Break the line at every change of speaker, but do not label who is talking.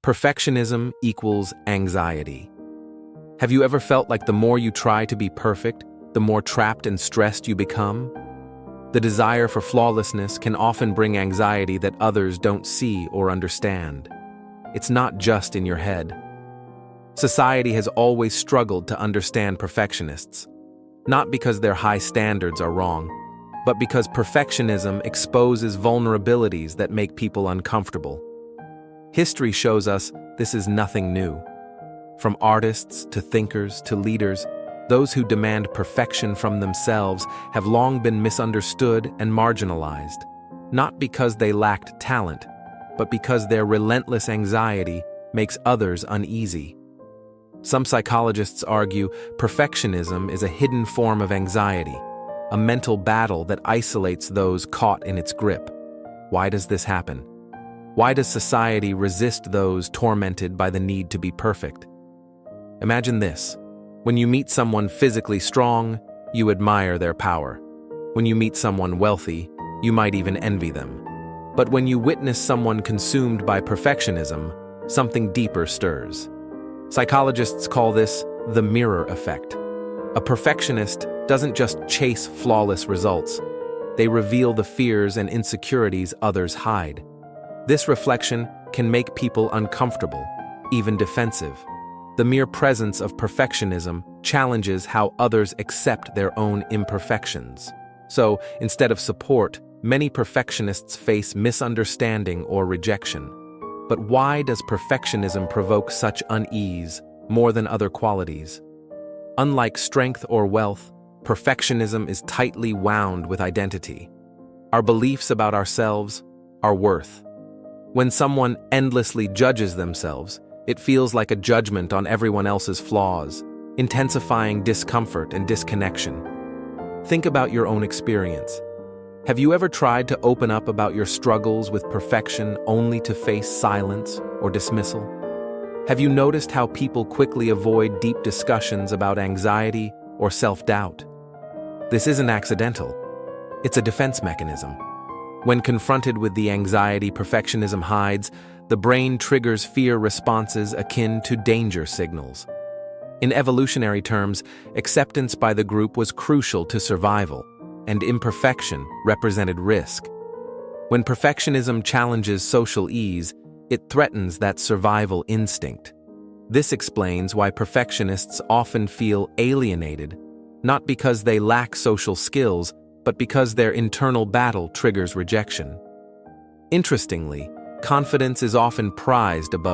Perfectionism equals anxiety. Have you ever felt like the more you try to be perfect, the more trapped and stressed you become? The desire for flawlessness can often bring anxiety that others don't see or understand. It's not just in your head. Society has always struggled to understand perfectionists, not because their high standards are wrong, but because perfectionism exposes vulnerabilities that make people uncomfortable. History shows us this is nothing new. From artists to thinkers to leaders, those who demand perfection from themselves have long been misunderstood and marginalized, not because they lacked talent, but because their relentless anxiety makes others uneasy. Some psychologists argue perfectionism is a hidden form of anxiety, a mental battle that isolates those caught in its grip. Why does this happen? Why does society resist those tormented by the need to be perfect? Imagine this. When you meet someone physically strong, you admire their power. When you meet someone wealthy, you might even envy them. But when you witness someone consumed by perfectionism, something deeper stirs. Psychologists call this the mirror effect. A perfectionist doesn't just chase flawless results. They reveal the fears and insecurities others hide. This reflection can make people uncomfortable, even defensive. The mere presence of perfectionism challenges how others accept their own imperfections. So, instead of support, many perfectionists face misunderstanding or rejection. But why does perfectionism provoke such unease more than other qualities? Unlike strength or wealth, perfectionism is tightly wound with identity. Our beliefs about ourselves, our worth. When someone endlessly judges themselves, it feels like a judgment on everyone else's flaws, intensifying discomfort and disconnection. Think about your own experience. Have you ever tried to open up about your struggles with perfection only to face silence or dismissal? Have you noticed how people quickly avoid deep discussions about anxiety or self-doubt? This isn't accidental. It's a defense mechanism. When confronted with the anxiety perfectionism hides, the brain triggers fear responses akin to danger signals. In evolutionary terms, acceptance by the group was crucial to survival, and imperfection represented risk. When perfectionism challenges social ease, it threatens that survival instinct. This explains why perfectionists often feel alienated, not because they lack social skills, but because their internal battle triggers rejection. Interestingly, confidence is often prized above